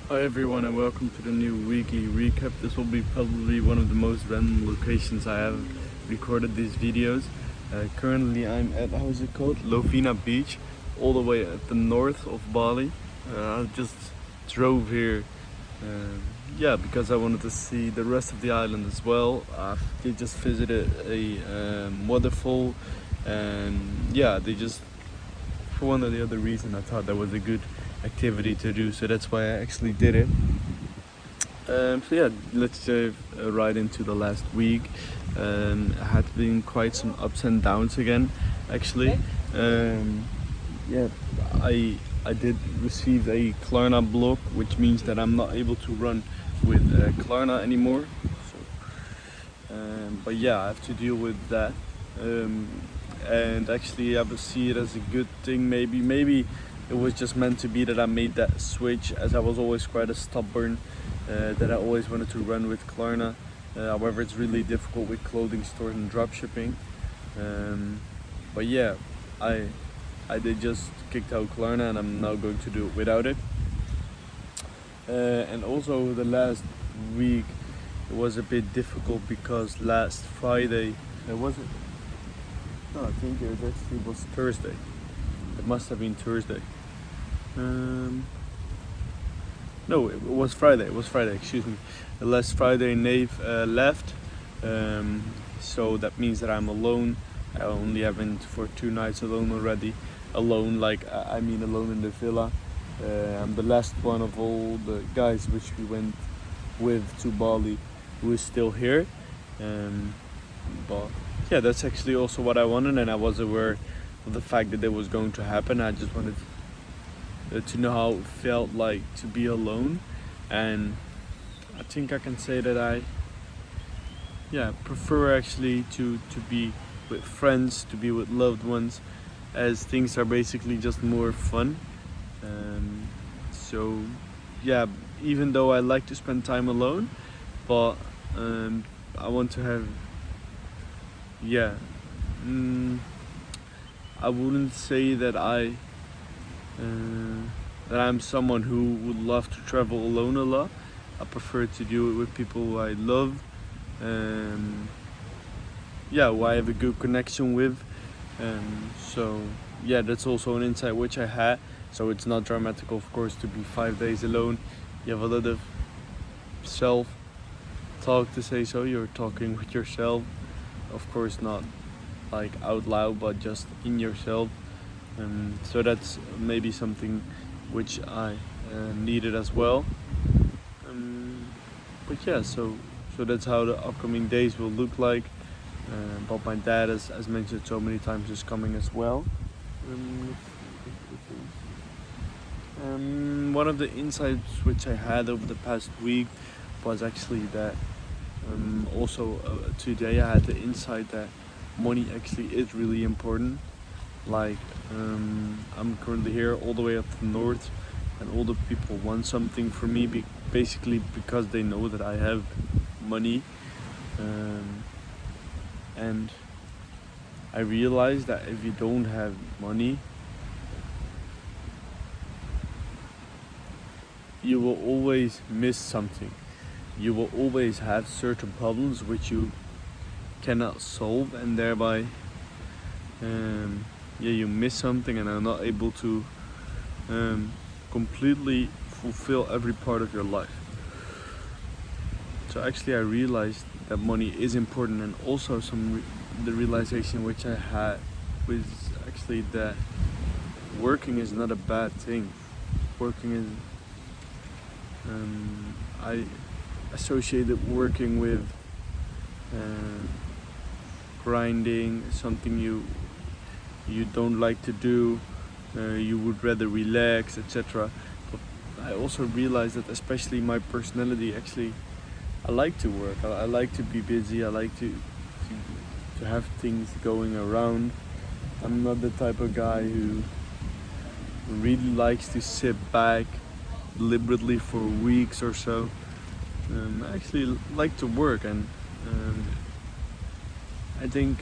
Hi everyone and welcome to the new weekly recap. This will be probably one of the most random locations I have recorded these videos. Currently I'm at, how is it called? Lovina Beach, all the way at the north of Bali. I just drove here, because I wanted to see the rest of the island as well. I just visited a waterfall, and they just, for one or the other reason, I thought that was a good activity to do, so that's why I actually did it. Let's dive right into the last week. I had been quite some ups and downs again, actually. Um, yeah, I did receive a Klarna block, which means that I'm not able to run with Klarna anymore. But yeah, I have to deal with that. Um, and actually, I would see it as a good thing. Maybe it was just meant to be that I made that switch, as I was always quite a stubborn, that I always wanted to run with Klarna. However, it's really difficult with clothing stores and drop shipping. But yeah, I I did just kicked out Klarna, and I'm now going to do it without it. And also the last week it was a bit difficult because last Friday, was it? No, I think it actually was Thursday. It must have been Thursday. Um, no, it was Friday. It was Friday. Excuse me. Last Friday, Nave left, so that means that I'm alone. I only have been for 2 nights alone already. Alone, like I mean, alone in the villa. I'm the last one of all the guys which we went with to Bali, who is still here. Um, but yeah, that's actually also what I wanted, and I was aware of the fact that it was going to happen. I just wanted to know how it felt like to be alone, and I think I can say that I prefer actually to be with friends, to be with loved ones, as things are basically just more fun. Um, so yeah, even though I like to spend time alone, but I want to have yeah. Mm, I wouldn't say uh, that I'm someone who would love to travel alone a lot. I prefer to do it with people I love, um, who I have a good connection with. So yeah, that's also an insight which I had. So it's not dramatic, of course, to be 5 days alone. You have a lot of self talk to say so. You're talking with yourself, of course, not like out loud, but just in yourself. So that's maybe something which I needed as well. Um, but yeah, so that's how the upcoming days will look like. But my dad, as mentioned so many times, is coming as well. Um, One of the insights which I had over the past week was actually that also today I had the insight that money actually is really important. Like, I'm currently here all the way up the north, and all the people want something from me, basically because they know that I have money. Um, and I realized that if you don't have money, you will always miss something. You will always have certain problems which you cannot solve, and thereby, you miss something and are not able to completely fulfill every part of your life. So actually, I realized that money is important, and also the realization which I had was actually that working is not a bad thing. Working is I associated working with uh, grinding, something you don't like to do, you would rather relax, etc. But I also realized that, especially my personality, actually, I like to work. I like to be busy. I like to have things going around. I'm not the type of guy who really likes to sit back deliberately for weeks or so. I actually like to work, and I think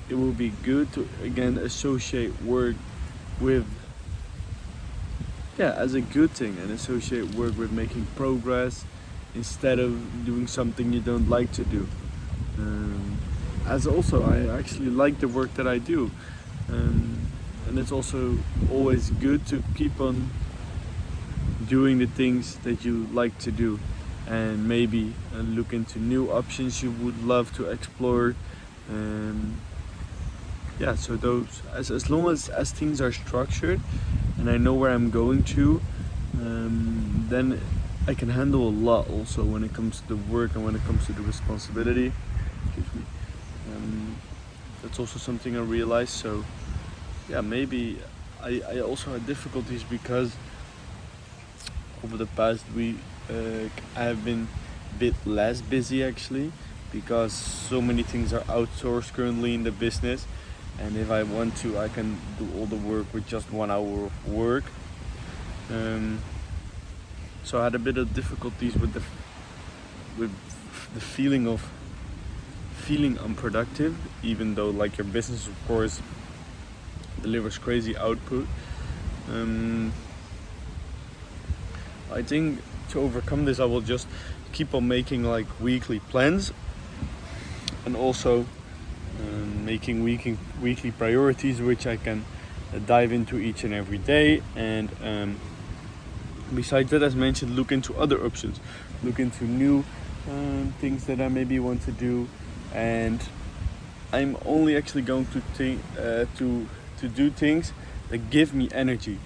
it will be good to again associate work with yeah, as a good thing, and associate work with making progress instead of doing something you don't like to do. Um, as also, I actually like the work that I do, um, and it's also always good to keep on doing the things that you like to do, and maybe look into new options you would love to explore. Um, yeah, so those, as long as things are structured and I know where I'm going to, then I can handle a lot also when it comes to the work and when it comes to the responsibility. Excuse me. That's also something I realized. So yeah, maybe I also had difficulties because over the past week I have been a bit less busy actually, because so many things are outsourced currently in the business, and if I want to, I can do all the work with just 1 hour of work. So I had a bit of difficulties with the feeling of feeling unproductive, even though like your business of course delivers crazy output. I think to overcome this, I will just keep on making like weekly plans, and also making weekly priorities, which I can dive into each and every day. And besides that, as mentioned, look into other options, look into new things that I maybe want to do, and I'm only actually going to do things that give me energy.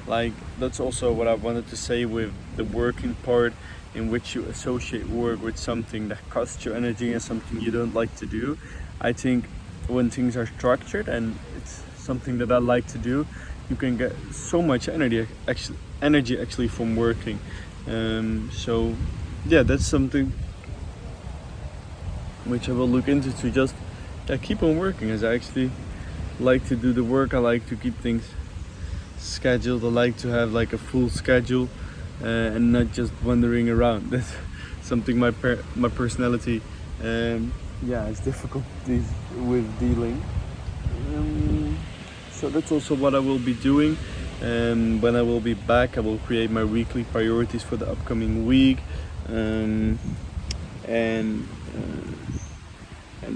Like, that's also what I wanted to say with the working part, in which you associate work with something that costs you energy and something you don't like to do. I think when things are structured and it's something that I like to do, you can get so much energy actually from working. So yeah, that's something which I will look into, to just keep on working, as I actually like to do the work. I like to keep things scheduled. I like to have like a full schedule and not just wandering around. That's something my personality has difficulties with dealing. So that's also what I will be doing. When I will be back, I will create my weekly priorities for the upcoming week, and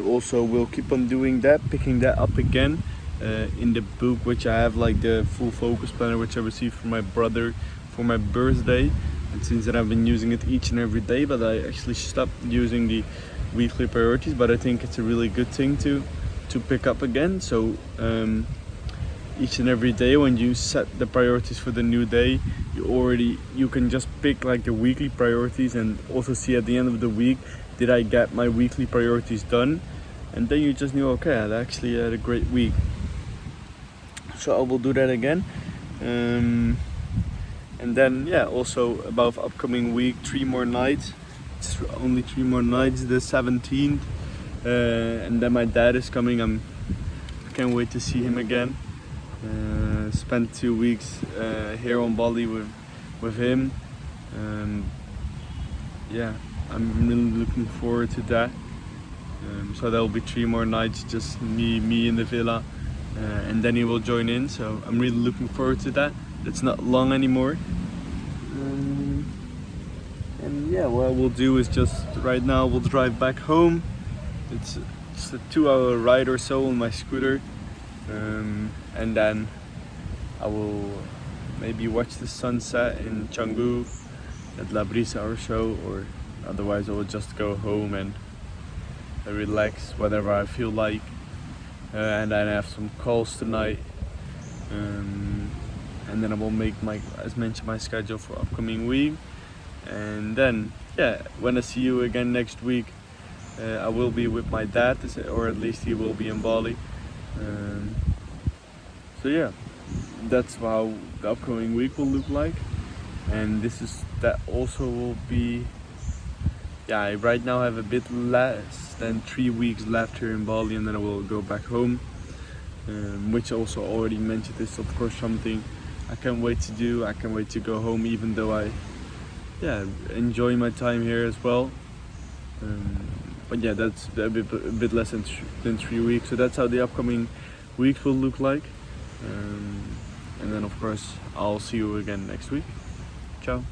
also we'll keep on doing that, picking that up again in the book, which I have, like the full focus planner, which I received from my brother for my birthday. And since then I've been using it each and every day, but I actually stopped using the weekly priorities. But I think it's a really good thing to pick up again. So each and every day when you set the priorities for the new day, you can just pick like the weekly priorities, and also see at the end of the week, did I get my weekly priorities done? And then you just knew, okay, I actually had a great week. So I will do that again. And then also about upcoming week, 3 more nights. It's only 3 more nights, the 17th, and then my dad is coming. I can't wait to see him again. Spent 2 weeks here on Bali with him. I'm really looking forward to that. So there will be 3 more nights, just me in the villa, and then he will join in. So I'm really looking forward to that. It's not long anymore. What we'll do is just right now we'll drive back home. It's a 2-hour ride or so on my scooter, and then I will maybe watch the sunset in Canggu at La Brisa or so, or otherwise I will just go home and relax whatever I feel like, and then I have some calls tonight, and then I will make as mentioned, my schedule for upcoming week. And then when I see you again next week, I will be with my dad, or at least he will be in Bali. That's how the upcoming week will look like. And that also will be, I right now have a bit less than 3 weeks left here in Bali, and then I will go back home, which also already mentioned is of course something I can't wait to do. I can't wait to go home, even though I enjoy my time here as well. But that's a bit less than 3 weeks. So that's how the upcoming weeks will look like. and then of course I'll see you again next week. Ciao.